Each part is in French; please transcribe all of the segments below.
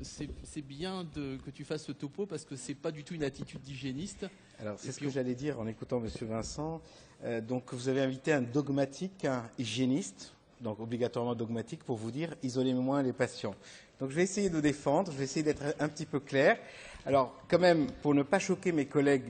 C'est bien que tu fasses ce topo parce que c'est pas du tout une attitude d'hygiéniste. Alors c'est ce que j'allais dire en écoutant Monsieur Vincent. Donc vous avez invité un dogmatique, un hygiéniste, donc obligatoirement dogmatique, pour vous dire isolez moins les patients. Donc je vais essayer de défendre, je vais essayer d'être un petit peu clair. Alors quand même, pour ne pas choquer mes collègues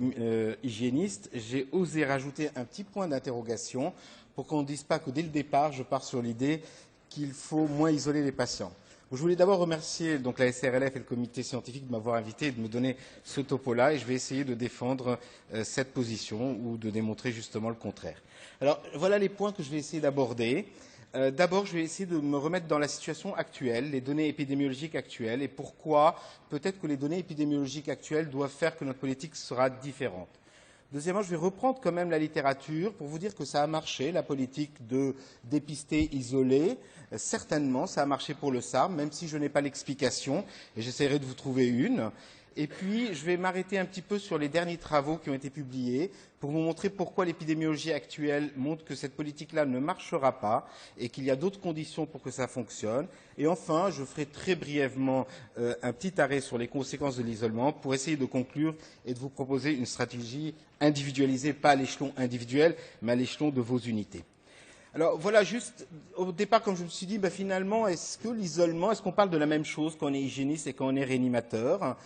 hygiénistes, j'ai osé rajouter un petit point d'interrogation pour qu'on ne dise pas que dès le départ, je pars sur l'idée qu'il faut moins isoler les patients. Je voulais d'abord remercier donc, la SRLF et le comité scientifique de m'avoir invité et de me donner ce topo-là, et je vais essayer de défendre cette position ou de démontrer justement le contraire. Alors voilà les points que je vais essayer d'aborder. D'abord, je vais essayer de me remettre dans la situation actuelle, les données épidémiologiques actuelles, et pourquoi peut-être que les données épidémiologiques actuelles doivent faire que notre politique sera différente. Deuxièmement, je vais reprendre quand même la littérature pour vous dire que ça a marché, la politique de dépister, isoler. Certainement, ça a marché pour le SARS, même si je n'ai pas l'explication, et j'essaierai de vous trouver une. Et puis, je vais m'arrêter un petit peu sur les derniers travaux qui ont été publiés pour vous montrer pourquoi l'épidémiologie actuelle montre que cette politique-là ne marchera pas et qu'il y a d'autres conditions pour que ça fonctionne. Et enfin, je ferai très brièvement un petit arrêt sur les conséquences de l'isolement pour essayer de conclure et de vous proposer une stratégie individualisée, pas à l'échelon individuel, mais à l'échelon de vos unités. Alors voilà, juste au départ, comme je me suis dit, finalement, est-ce que l'isolement, est-ce qu'on parle de la même chose quand on est hygiéniste et quand on est réanimateur?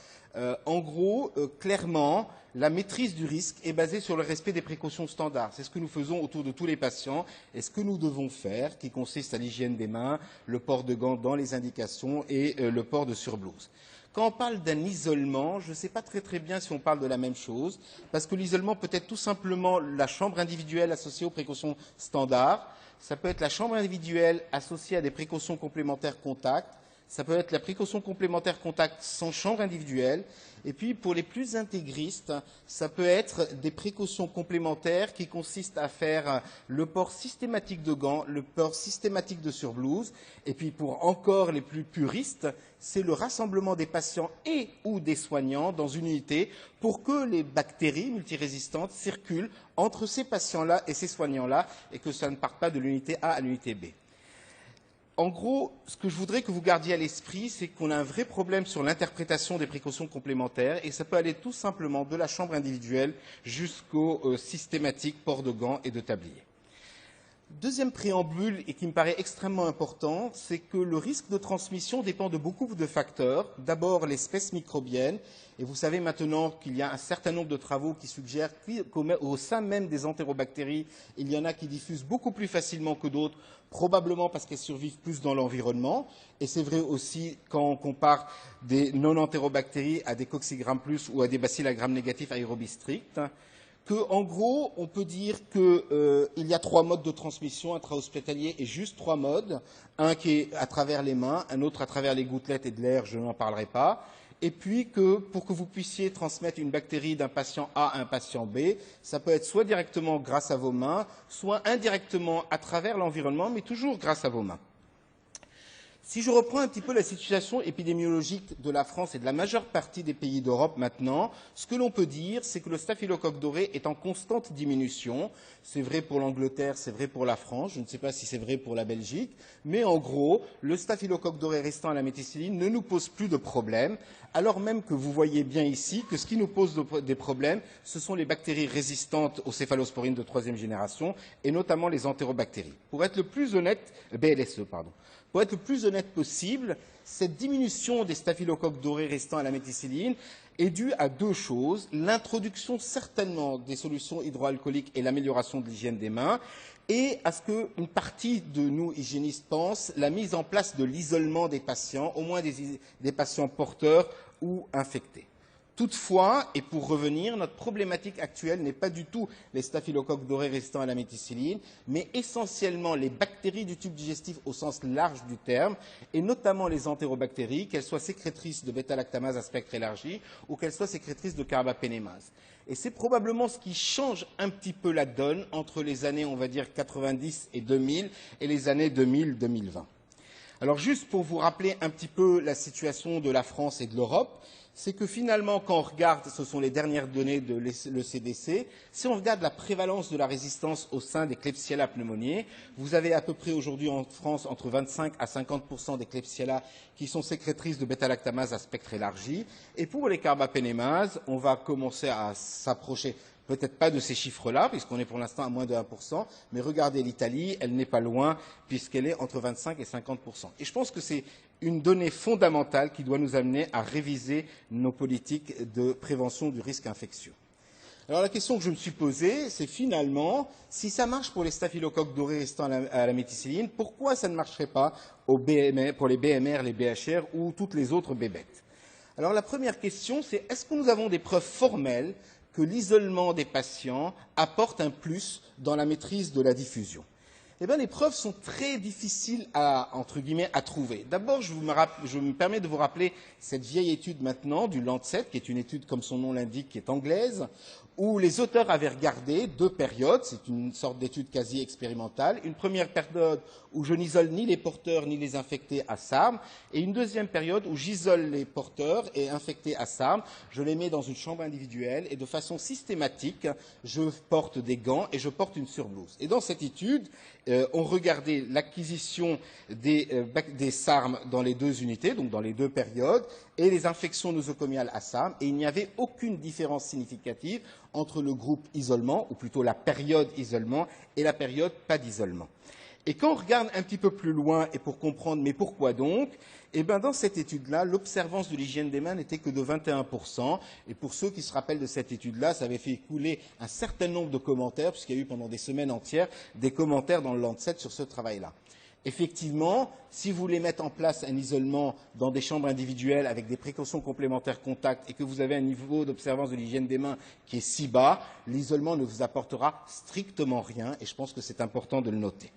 En gros, clairement, la maîtrise du risque est basée sur le respect des précautions standards. C'est ce que nous faisons autour de tous les patients et ce que nous devons faire, qui consiste à l'hygiène des mains, le port de gants dans les indications et le port de surblouse. Quand on parle d'un isolement, je ne sais pas très bien si on parle de la même chose, parce que l'isolement peut être tout simplement la chambre individuelle associée aux précautions standards, ça peut être la chambre individuelle associée à des précautions complémentaires contact, ça peut être la précaution complémentaire contact sans chambre individuelle, et puis pour les plus intégristes, ça peut être des précautions complémentaires qui consistent à faire le port systématique de gants, le port systématique de surblouse, et puis pour encore les plus puristes, c'est le rassemblement des patients et ou des soignants dans une unité pour que les bactéries multirésistantes circulent entre ces patients-là et ces soignants-là et que ça ne parte pas de l'unité A à l'unité B. En gros, ce que je voudrais que vous gardiez à l'esprit, c'est qu'on a un vrai problème sur l'interprétation des précautions complémentaires et ça peut aller tout simplement de la chambre individuelle jusqu'au systématique port de gants et de tablier. Deuxième préambule, et qui me paraît extrêmement important, c'est que le risque de transmission dépend de beaucoup de facteurs. D'abord, l'espèce microbienne. Et vous savez maintenant qu'il y a un certain nombre de travaux qui suggèrent qu'au sein même des entérobactéries, il y en a qui diffusent beaucoup plus facilement que d'autres, probablement parce qu'elles survivent plus dans l'environnement. Et c'est vrai aussi quand on compare des non-entérobactéries à des coccigram plus ou à des bacilles à gram négatif aérobie stricte. En gros, on peut dire qu'il y a trois modes de transmission intra-hospitalier et juste trois modes. Un qui est à travers les mains, un autre à travers les gouttelettes et de l'air, je n'en parlerai pas. Et puis que pour que vous puissiez transmettre une bactérie d'un patient A à un patient B, ça peut être soit directement grâce à vos mains, soit indirectement à travers l'environnement, mais toujours grâce à vos mains. Si je reprends un petit peu la situation épidémiologique de la France et de la majeure partie des pays d'Europe maintenant, ce que l'on peut dire, c'est que le staphylocoque doré est en constante diminution. C'est vrai pour l'Angleterre, c'est vrai pour la France, je ne sais pas si c'est vrai pour la Belgique, mais en gros, le staphylocoque doré restant à la méticilline ne nous pose plus de problème, alors même que vous voyez bien ici que ce qui nous pose des problèmes, ce sont les bactéries résistantes aux céphalosporines de troisième génération, et notamment les entérobactéries. Pour être le plus honnête, BLSE, pardon. Pour être le plus honnête possible, cette diminution des staphylocoques dorés restants à la méticilline est due à deux choses. L'introduction certainement des solutions hydroalcooliques et l'amélioration de l'hygiène des mains, et à ce qu'une partie de nous hygiénistes pense la mise en place de l'isolement des patients, au moins des patients porteurs ou infectés. Toutefois, et pour revenir, notre problématique actuelle n'est pas du tout les staphylocoques dorés restants à la méticilline, mais essentiellement les bactéries du tube digestif au sens large du terme, et notamment les entérobactéries, qu'elles soient sécrétrices de bêta-lactamase à spectre élargi ou qu'elles soient sécrétrices de carbapénémase. Et c'est probablement ce qui change un petit peu la donne entre les années, on va dire, 90 et 2000 et les années 2000-2020. Alors juste pour vous rappeler un petit peu la situation de la France et de l'Europe, c'est que finalement, quand on regarde, ce sont les dernières données de l'ECDC, si on regarde la prévalence de la résistance au sein des Klebsiella pneumoniae, vous avez à peu près aujourd'hui en France entre 25 à 50% des Klebsiella qui sont sécrétrices de bêta-lactamase à spectre élargi. Et pour les carbapénémases, on va commencer à s'approcher peut-être pas de ces chiffres-là, puisqu'on est pour l'instant à moins de 1%, mais regardez l'Italie, elle n'est pas loin, puisqu'elle est entre 25 et 50%. Et je pense que c'est une donnée fondamentale qui doit nous amener à réviser nos politiques de prévention du risque infectieux. Alors la question que je me suis posée, c'est finalement, si ça marche pour les staphylocoques dorés résistants à la méticilline, pourquoi ça ne marcherait pas pour les BMR, les BHR ou toutes les autres bébêtes? Alors la première question, c'est est-ce que nous avons des preuves formelles que l'isolement des patients apporte un plus dans la maîtrise de la diffusion? Eh bien, les preuves sont très difficiles à, entre guillemets, à trouver. D'abord, je me permets de vous rappeler cette vieille étude maintenant du Lancet, qui est une étude, comme son nom l'indique, qui est anglaise, où les auteurs avaient regardé 2 périodes, c'est une sorte d'étude quasi expérimentale, une première période où je n'isole ni les porteurs ni les infectés à SARM, et une deuxième période où j'isole les porteurs et infectés à SARM, je les mets dans une chambre individuelle et de façon systématique, je porte des gants et je porte une surblouse. Et dans cette étude, on regardait l'acquisition des SARM dans les 2 unités, donc dans les 2 périodes, et les infections nosocomiales à SARM, et il n'y avait aucune différence significative entre le groupe isolement, ou plutôt la période isolement, et la période pas d'isolement. Et quand on regarde un petit peu plus loin, et pour comprendre, mais pourquoi donc, eh bien, dans cette étude-là, l'observance de l'hygiène des mains n'était que de 21%. Et pour ceux qui se rappellent de cette étude-là, ça avait fait couler un certain nombre de commentaires, puisqu'il y a eu pendant des semaines entières des commentaires dans le Lancet sur ce travail-là. Effectivement, si vous voulez mettre en place un isolement dans des chambres individuelles avec des précautions complémentaires contact et que vous avez un niveau d'observance de l'hygiène des mains qui est si bas, l'isolement ne vous apportera strictement rien et je pense que c'est important de le noter.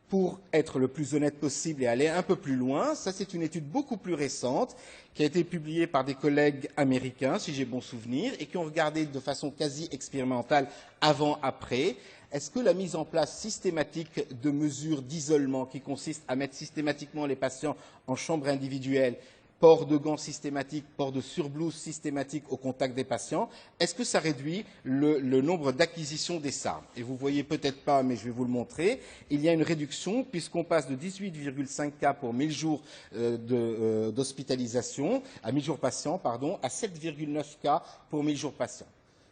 Pour être le plus honnête possible et aller un peu plus loin, ça c'est une étude beaucoup plus récente qui a été publiée par des collègues américains, si j'ai bon souvenir, et qui ont regardé de façon quasi expérimentale avant-après. Est-ce que la mise en place systématique de mesures d'isolement qui consistent à mettre systématiquement les patients en chambre individuelle, port de gants systématique, port de surblouse systématique au contact des patients, est-ce que ça réduit le nombre d'acquisitions des SARM? Et vous voyez peut-être pas, mais je vais vous le montrer, il y a une réduction puisqu'on passe de 18,5 cas pour 1000 jours d'hospitalisation, à 1000 jours patients, pardon, à 7,9 cas pour 1000 jours patients.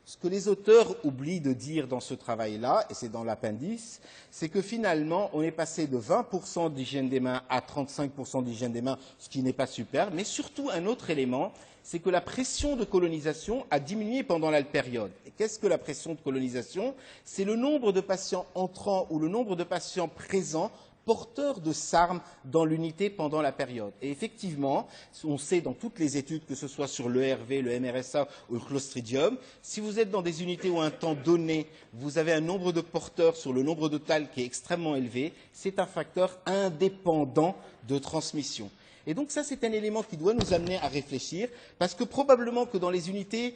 Ce que les auteurs oublient de dire dans ce travail-là, et c'est dans l'appendice, c'est que finalement, on est passé de 20% d'hygiène des mains à 35% d'hygiène des mains, ce qui n'est pas super, mais surtout un autre élément, c'est que la pression de colonisation a diminué pendant la période. Et qu'est-ce que la pression de colonisation? C'est le nombre de patients entrants ou le nombre de patients présents porteurs de SARM dans l'unité pendant la période. Et effectivement, on sait dans toutes les études, que ce soit sur l'ERV, le MRSA ou le Clostridium, si vous êtes dans des unités où à un temps donné, vous avez un nombre de porteurs sur le nombre total qui est extrêmement élevé, c'est un facteur indépendant de transmission. Et donc ça, c'est un élément qui doit nous amener à réfléchir, parce que probablement que dans les unités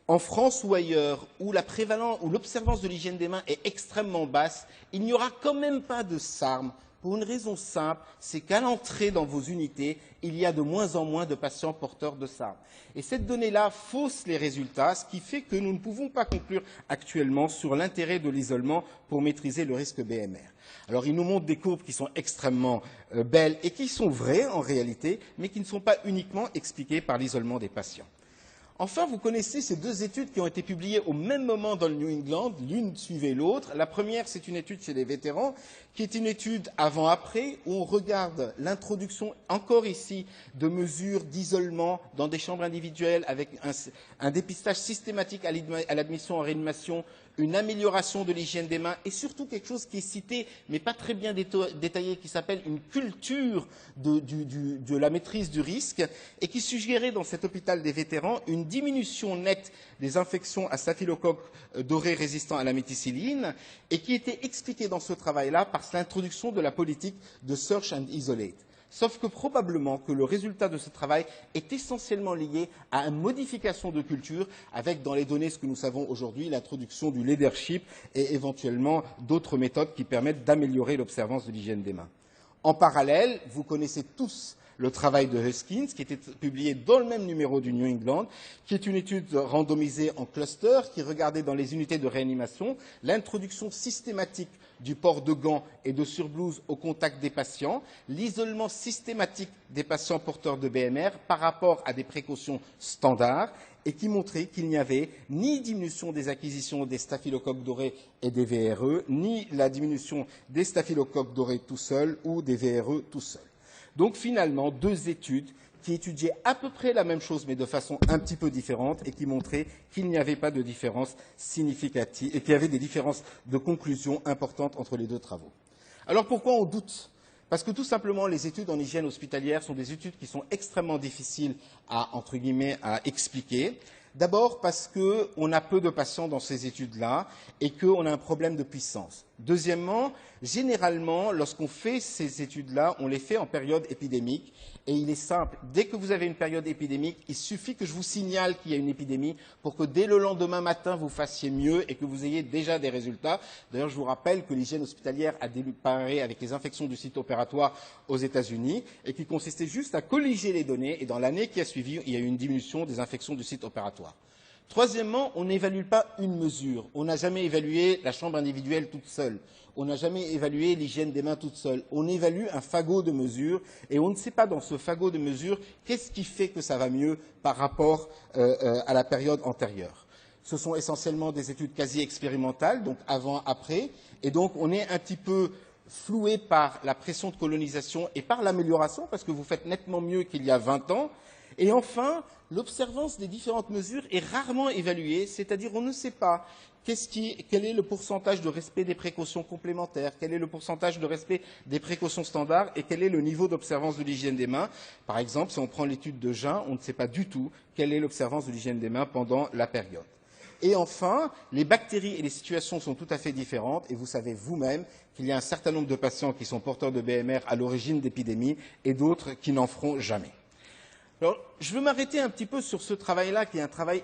en France ou ailleurs, où la prévalence ou l'observance de l'hygiène des mains est extrêmement basse, il n'y aura quand même pas de SARM. Pour une raison simple, c'est qu'à l'entrée dans vos unités, il y a de moins en moins de patients porteurs de SARM. Et cette donnée-là fausse les résultats, ce qui fait que nous ne pouvons pas conclure actuellement sur l'intérêt de l'isolement pour maîtriser le risque BMR. Alors, il nous montre des courbes qui sont extrêmement belles et qui sont vraies en réalité, mais qui ne sont pas uniquement expliquées par l'isolement des patients. Enfin, vous connaissez ces 2 études qui ont été publiées au même moment dans le New England, l'une suivait l'autre. La première, c'est une étude chez les vétérans, qui est une étude avant-après, où on regarde l'introduction, encore ici, de mesures d'isolement dans des chambres individuelles avec un dépistage systématique à l'admission en réanimation, une amélioration de l'hygiène des mains et surtout quelque chose qui est cité, mais pas très bien détaillé, qui s'appelle une culture de la maîtrise du risque et qui suggérait dans cet hôpital des vétérans une diminution nette des infections à staphylocoque dorés résistants à la méticilline et qui était expliquée dans ce travail-là par l'introduction de la politique de Search and Isolate. Sauf que probablement que le résultat de ce travail est essentiellement lié à une modification de culture avec, dans les données, ce que nous savons aujourd'hui, l'introduction du leadership et éventuellement d'autres méthodes qui permettent d'améliorer l'observance de l'hygiène des mains. En parallèle, vous connaissez tous le travail de Huskins, qui était publié dans le même numéro du New England, qui est une étude randomisée en cluster, qui regardait dans les unités de réanimation l'introduction systématique du port de gants et de surblouses au contact des patients, l'isolement systématique des patients porteurs de BMR par rapport à des précautions standards, et qui montrait qu'il n'y avait ni diminution des acquisitions des staphylocoques dorés et des VRE, ni la diminution des staphylocoques dorés tout seuls ou des VRE tout seuls. Donc finalement, deux études qui étudiaient à peu près la même chose, mais de façon un petit peu différente, et qui montraient qu'il n'y avait pas de différence significative, et qu'il y avait des différences de conclusion importantes entre les deux travaux. Alors pourquoi on doute? Parce que tout simplement, les études en hygiène hospitalière sont des études qui sont extrêmement difficiles à, entre guillemets, à expliquer. D'abord parce qu'on a peu de patients dans ces études-là et qu'on a un problème de puissance. Deuxièmement, généralement, lorsqu'on fait ces études-là, on les fait en période épidémique. Et il est simple, dès que vous avez une période épidémique, il suffit que je vous signale qu'il y a une épidémie pour que dès le lendemain matin, vous fassiez mieux et que vous ayez déjà des résultats. D'ailleurs, je vous rappelle que l'hygiène hospitalière a démarré avec les infections du site opératoire aux États-Unis et qui consistait juste à colliger les données. Et dans l'année qui a suivi, il y a eu une diminution des infections du site opératoire. Troisièmement, on n'évalue pas une mesure. On n'a jamais évalué la chambre individuelle toute seule. On n'a jamais évalué l'hygiène des mains toute seule. On évalue un fagot de mesures et on ne sait pas dans ce fagot de mesures qu'est-ce qui fait que ça va mieux par rapport à la période antérieure. Ce sont essentiellement des études quasi expérimentales, donc avant, après, et donc on est un petit peu floué par la pression de colonisation et par l'amélioration, parce que vous faites nettement mieux qu'il y a 20 ans. Et enfin, l'observance des différentes mesures est rarement évaluée, c'est-à-dire on ne sait pas quel est le pourcentage de respect des précautions complémentaires, quel est le pourcentage de respect des précautions standards et quel est le niveau d'observance de l'hygiène des mains. Par exemple, si on prend l'étude de Jeun, on ne sait pas du tout quelle est l'observance de l'hygiène des mains pendant la période. Et enfin, les bactéries et les situations sont tout à fait différentes et vous savez vous-même qu'il y a un certain nombre de patients qui sont porteurs de BMR à l'origine d'épidémies et d'autres qui n'en feront jamais. Alors, je veux m'arrêter un petit peu sur ce travail-là, qui est un travail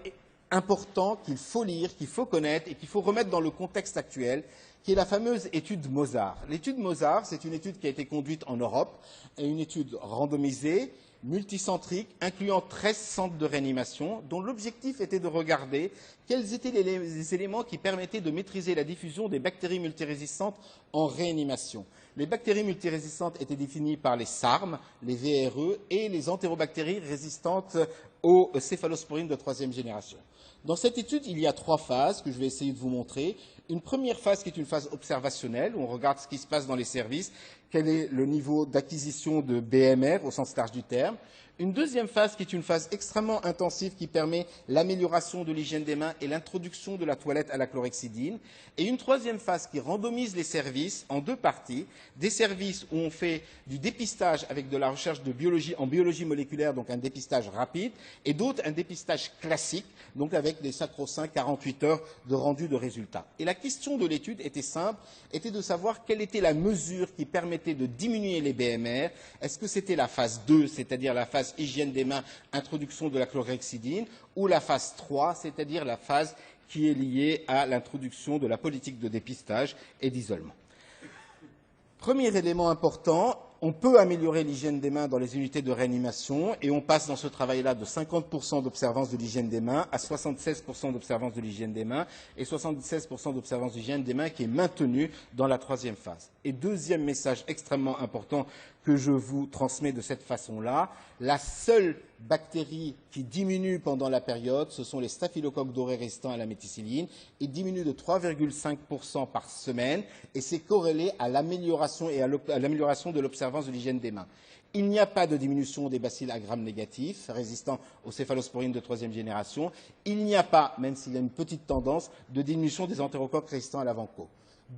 important qu'il faut lire, qu'il faut connaître et qu'il faut remettre dans le contexte actuel, qui est la fameuse étude Mozart. L'étude Mozart, c'est une étude qui a été conduite en Europe, et une étude randomisée, multicentrique, incluant 13 centres de réanimation, dont l'objectif était de regarder quels étaient les éléments qui permettaient de maîtriser la diffusion des bactéries multirésistantes en réanimation. Les bactéries multirésistantes étaient définies par les SARM, les VRE et les entérobactéries résistantes aux céphalosporines de troisième génération. Dans cette étude, il y a 3 phases que je vais essayer de vous montrer. Une première phase qui est une phase observationnelle, où on regarde ce qui se passe dans les services, quel est le niveau d'acquisition de BMR au sens large du terme. Une deuxième phase qui est une phase extrêmement intensive qui permet l'amélioration de l'hygiène des mains et l'introduction de la toilette à la chlorhexidine. Et une troisième phase qui randomise les services en 2 parties. Des services où on fait du dépistage avec de la recherche de biologie, en biologie moléculaire, donc un dépistage rapide, et d'autres un dépistage classique, donc avec des sacro-saints 48 heures de rendu de résultats. Et la question de l'étude était simple, était de savoir quelle était la mesure qui permettait de diminuer les BMR. Est-ce que c'était la phase 2, c'est-à-dire la phase hygiène des mains, introduction de la chlorhexidine, ou la phase 3, c'est-à-dire la phase qui est liée à l'introduction de la politique de dépistage et d'isolement. Premier élément important, on peut améliorer l'hygiène des mains dans les unités de réanimation et on passe dans ce travail-là de 50% d'observance de l'hygiène des mains à 76% d'observance de l'hygiène des mains et 76% d'observance de l'hygiène des mains qui est maintenue dans la 3e phase. Et deuxième message extrêmement important que je vous transmets de cette façon-là, la seule bactérie qui diminue pendant la période, ce sont les staphylocoques dorés résistants à la méticilline. Ils diminuent de 3,5% par semaine et c'est corrélé à l'amélioration et à l'amélioration de l'observance de l'hygiène des mains. Il n'y a pas de diminution des bacilles à gram négatifs résistants aux céphalosporines de 3e génération. Il n'y a pas, même s'il y a une petite tendance, de diminution des entérocoques résistants à l'avant-co.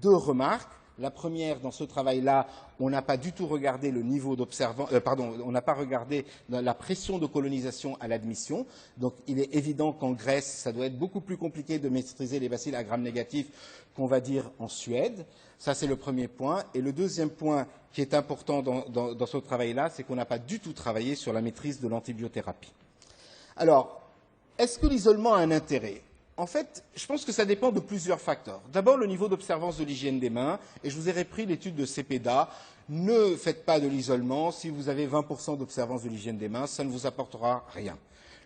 2 remarques. La première, dans ce travail-là, on n'a pas du tout regardé le niveau on n'a pas regardé la pression de colonisation à l'admission. Donc, il est évident qu'en Grèce, ça doit être beaucoup plus compliqué de maîtriser les bacilles à gram négatifs qu'on va dire en Suède. Ça, c'est le premier point. Et le deuxième point qui est important dans ce travail-là, c'est qu'on n'a pas du tout travaillé sur la maîtrise de l'antibiothérapie. Alors, est-ce que l'isolement a un intérêt ? En fait, je pense que ça dépend de plusieurs facteurs. D'abord, le niveau d'observance de l'hygiène des mains, et je vous ai repris l'étude de Cepeda. Ne faites pas de l'isolement. Si vous avez 20% d'observance de l'hygiène des mains, ça ne vous apportera rien.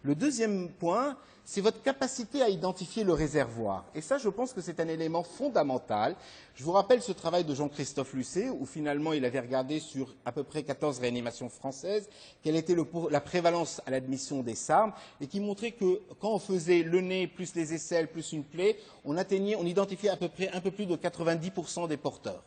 Le deuxième point, c'est votre capacité à identifier le réservoir. Et ça, je pense que c'est un élément fondamental. Je vous rappelle ce travail de Jean-Christophe Lucet, où finalement il avait regardé sur à peu près 14 réanimations françaises quelle était la prévalence à l'admission des SARM, et qui montrait que quand on faisait le nez plus les aisselles plus une plaie, on identifiait à peu près un peu plus de 90% des porteurs.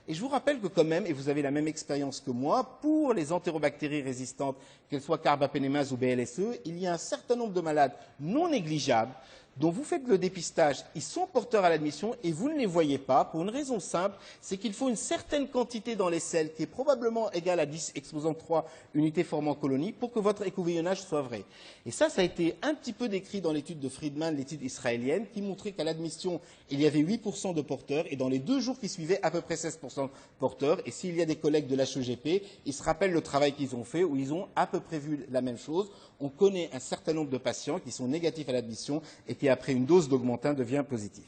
Et je vous rappelle que quand même, et vous avez la même expérience que moi, pour les entérobactéries résistantes, qu'elles soient carbapénémases ou BLSE, il y a un certain nombre de malades non négligeables dont vous faites le dépistage, ils sont porteurs à l'admission et vous ne les voyez pas pour une raison simple, c'est qu'il faut une certaine quantité dans les selles qui est probablement égale à 10 exposant 3 unités formant colonie pour que votre écouvillonnage soit vrai. Et ça a été un petit peu décrit dans l'étude de Friedman, l'étude israélienne, qui montrait qu'à l'admission, il y avait 8% de porteurs et dans les 2 jours qui suivaient, à peu près 16% de porteurs. Et s'il y a des collègues de l'HEGP, ils se rappellent le travail qu'ils ont fait où ils ont à peu près vu la même chose. On connaît un certain nombre de patients qui sont négatifs à l'admission et qui, après une dose d'augmentin, devient positif.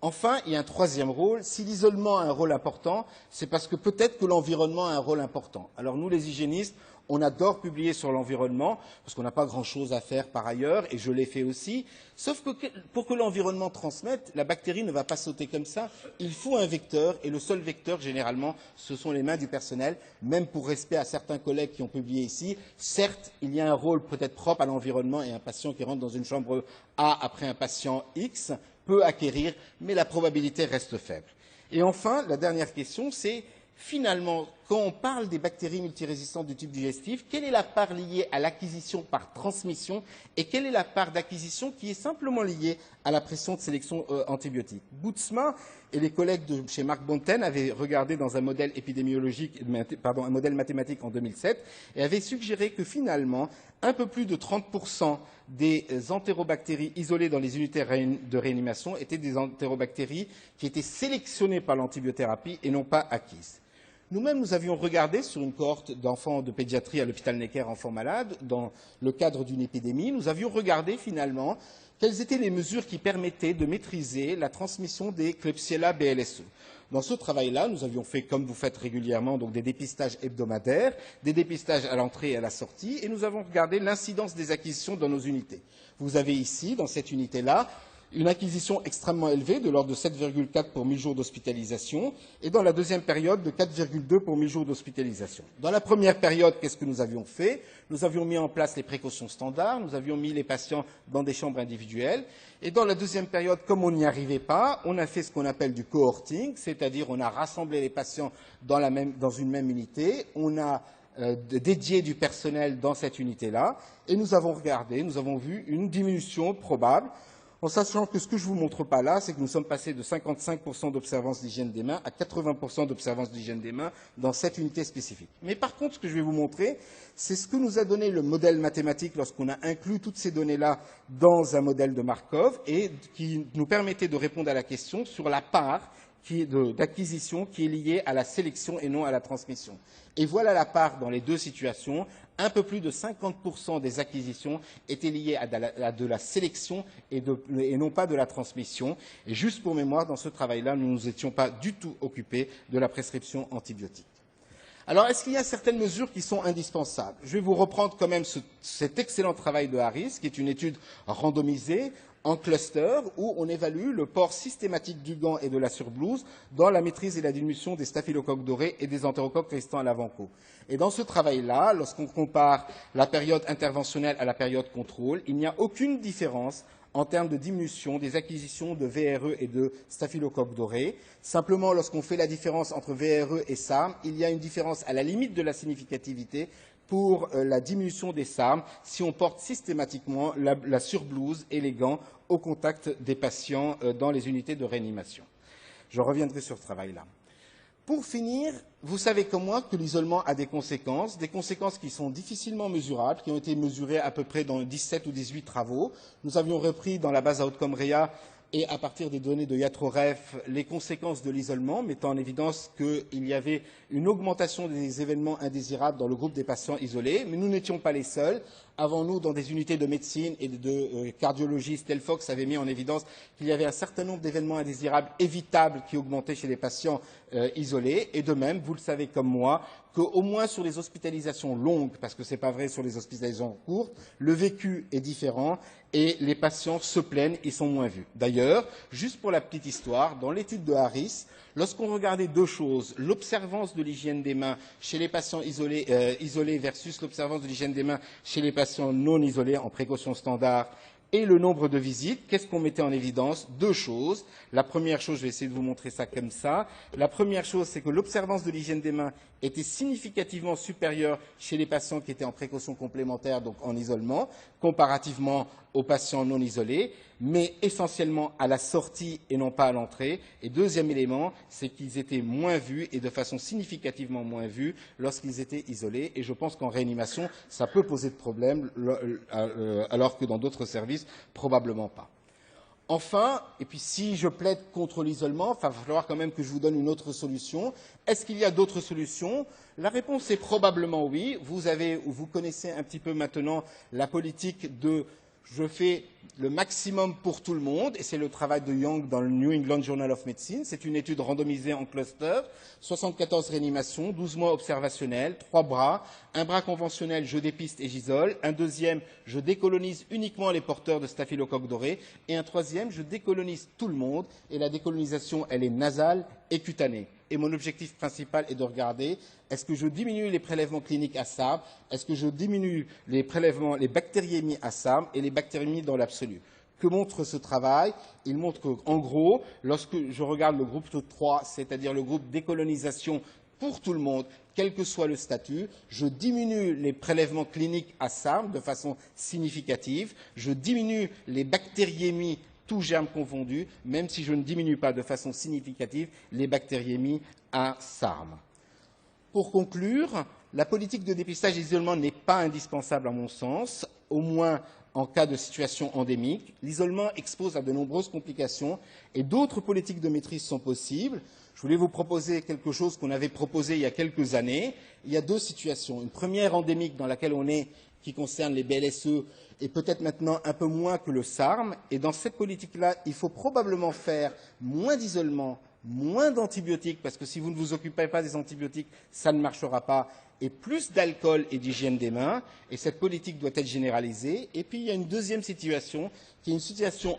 Enfin, il y a un troisième rôle. Si l'isolement a un rôle important, c'est parce que peut-être que l'environnement a un rôle important. Alors nous, les hygiénistes, on adore publier sur l'environnement, parce qu'on n'a pas grand-chose à faire par ailleurs, et je l'ai fait aussi. Sauf que pour que l'environnement transmette, la bactérie ne va pas sauter comme ça. Il faut un vecteur, et le seul vecteur, généralement, ce sont les mains du personnel, même pour respect à certains collègues qui ont publié ici. Certes, il y a un rôle peut-être propre à l'environnement, et un patient qui rentre dans une chambre A après un patient X peut acquérir, mais la probabilité reste faible. Et enfin, la dernière question, c'est finalement, quand on parle des bactéries multirésistantes du tube digestif, quelle est la part liée à l'acquisition par transmission et quelle est la part d'acquisition qui est simplement liée à la pression de sélection antibiotique? Bootsma et les collègues de chez Mark Bonten avaient regardé dans un modèle épidémiologique, un modèle mathématique en 2007 et avaient suggéré que finalement, un peu plus de 30% des entérobactéries isolées dans les unités de réanimation étaient des entérobactéries qui étaient sélectionnées par l'antibiothérapie et non pas acquises. Nous-mêmes, nous avions regardé sur une cohorte d'enfants de pédiatrie à l'hôpital Necker enfants malades, dans le cadre d'une épidémie, nous avions regardé finalement quelles étaient les mesures qui permettaient de maîtriser la transmission des Klebsiella BLSE. Dans ce travail-là, nous avions fait, comme vous faites régulièrement, donc des dépistages hebdomadaires, des dépistages à l'entrée et à la sortie, et nous avons regardé l'incidence des acquisitions dans nos unités. Vous avez ici, dans cette unité-là, une acquisition extrêmement élevée de l'ordre de 7,4 pour 1000 jours d'hospitalisation et dans la deuxième période de 4,2 pour 1000 jours d'hospitalisation. Dans la première période, qu'est-ce que nous avions fait? Nous avions mis en place les précautions standards, nous avions mis les patients dans des chambres individuelles et dans la deuxième période, comme on n'y arrivait pas, on a fait ce qu'on appelle du cohorting, c'est-à-dire on a rassemblé les patients dans une même unité, on a dédié du personnel dans cette unité-là et nous avons regardé, nous avons vu une diminution probable en sachant que ce que je ne vous montre pas là, c'est que nous sommes passés de 55% d'observance d'hygiène des mains à 80% d'observance d'hygiène des mains dans cette unité spécifique. Mais par contre, ce que je vais vous montrer, c'est ce que nous a donné le modèle mathématique lorsqu'on a inclus toutes ces données-là dans un modèle de Markov et qui nous permettait de répondre à la question sur la part d'acquisition qui est liée à la sélection et non à la transmission. Et voilà la part dans les deux situations. Un peu plus de 50% des acquisitions étaient liées à de la sélection et non pas de la transmission. Et juste pour mémoire, dans ce travail-là, nous ne nous étions pas du tout occupés de la prescription antibiotique. Alors, est-ce qu'il y a certaines mesures qui sont indispensables? Je vais vous reprendre quand même cet excellent travail de Harris, qui est une étude randomisée en cluster où on évalue le port systématique du gant et de la surblouse dans la maîtrise et la diminution des staphylocoques dorés et des entérocoques résistants à l'avant-co. Et dans ce travail-là, lorsqu'on compare la période interventionnelle à la période contrôle, il n'y a aucune différence en termes de diminution des acquisitions de VRE et de staphylocoques dorés. Simplement, lorsqu'on fait la différence entre VRE et SARM, il y a une différence à la limite de la significativité pour la diminution des SARM si on porte systématiquement la surblouse et les gants au contact des patients dans les unités de réanimation. Je reviendrai sur ce travail-là. Pour finir, vous savez comme moi que l'isolement a des conséquences qui sont difficilement mesurables, qui ont été mesurées à peu près dans 17 ou 18 travaux. Nous avions repris dans la base Outcome REA et à partir des données de Yatroref les conséquences de l'isolement, mettant en évidence qu'il y avait une augmentation des événements indésirables dans le groupe des patients isolés, mais nous n'étions pas les seuls avant nous dans des unités de médecine et de cardiologie. Stelfox avait mis en évidence qu'il y avait un certain nombre d'événements indésirables évitables qui augmentaient chez les patients isolés. Et de même, vous le savez comme moi, qu'au moins sur les hospitalisations longues, parce que ce n'est pas vrai sur les hospitalisations courtes, le vécu est différent et les patients se plaignent, ils sont moins vus. D'ailleurs, juste pour la petite histoire, dans l'étude de Harris, lorsqu'on regardait deux choses, l'observance de l'hygiène des mains chez les patients isolés versus l'observance de l'hygiène des mains chez les patients non isolés en précaution standard, et le nombre de visites, qu'est-ce qu'on mettait en évidence? Deux choses. La première chose, je vais essayer de vous montrer ça comme ça. La première chose, c'est que l'observance de l'hygiène des mains était significativement supérieure chez les patients qui étaient en précaution complémentaire, donc en isolement, comparativement aux patients non isolés, mais essentiellement à la sortie et non pas à l'entrée. Et deuxième élément, c'est qu'ils étaient moins vus et de façon significativement moins vus lorsqu'ils étaient isolés. Et je pense qu'en réanimation, ça peut poser de problème, alors que dans d'autres services, probablement pas. Enfin, et puis si je plaide contre l'isolement, il va falloir quand même que je vous donne une autre solution. Est-ce qu'il y a d'autres solutions? La réponse est probablement oui. Vous connaissez un petit peu maintenant la politique de je fais le maximum pour tout le monde, et c'est le travail de Young dans le New England Journal of Medicine. C'est une étude randomisée en cluster, 74 réanimations, 12 mois observationnels, 3 bras, un bras conventionnel, je dépiste et j'isole, un deuxième, je décolonise uniquement les porteurs de staphylocoque doré, et un troisième, je décolonise tout le monde, et la décolonisation, elle est nasale et cutanée. Et mon objectif principal est de regarder, est-ce que je diminue les prélèvements cliniques à SARM, est-ce que je diminue les prélèvements, les bactériémies à SARM et les bactériémies dans l'absolu. Que montre ce travail? Il montre qu'en gros, lorsque je regarde le groupe 3, c'est-à-dire le groupe décolonisation pour tout le monde, quel que soit le statut, je diminue les prélèvements cliniques à SARM de façon significative, je diminue les bactériémies tous germes confondus, même si je ne diminue pas de façon significative les bactériémies à SARM. Pour conclure, la politique de dépistage et d'isolement n'est pas indispensable à mon sens, au moins en cas de situation endémique. L'isolement expose à de nombreuses complications et d'autres politiques de maîtrise sont possibles. Je voulais vous proposer quelque chose qu'on avait proposé il y a quelques années. Il y a deux situations. Une première endémique dans laquelle on est, qui concerne les BLSE, et peut-être maintenant un peu moins que le SARM. Et dans cette politique-là, il faut probablement faire moins d'isolement, moins d'antibiotiques, parce que si vous ne vous occupez pas des antibiotiques, ça ne marchera pas, et plus d'alcool et d'hygiène des mains. Et cette politique doit être généralisée. Et puis, il y a une deuxième situation, qui est une situation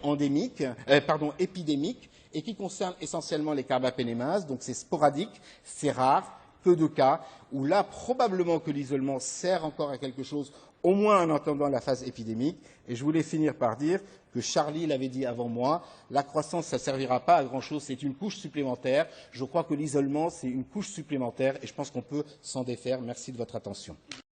épidémique, et qui concerne essentiellement les carbapénémases. Donc, c'est sporadique, c'est rare, peu de cas, où là, probablement que l'isolement sert encore à quelque chose, au moins en attendant la phase épidémique. Et je voulais finir par dire que Charlie l'avait dit avant moi, la croissance, ça ne servira pas à grand-chose, c'est une couche supplémentaire. Je crois que l'isolement, c'est une couche supplémentaire et je pense qu'on peut s'en défaire. Merci de votre attention.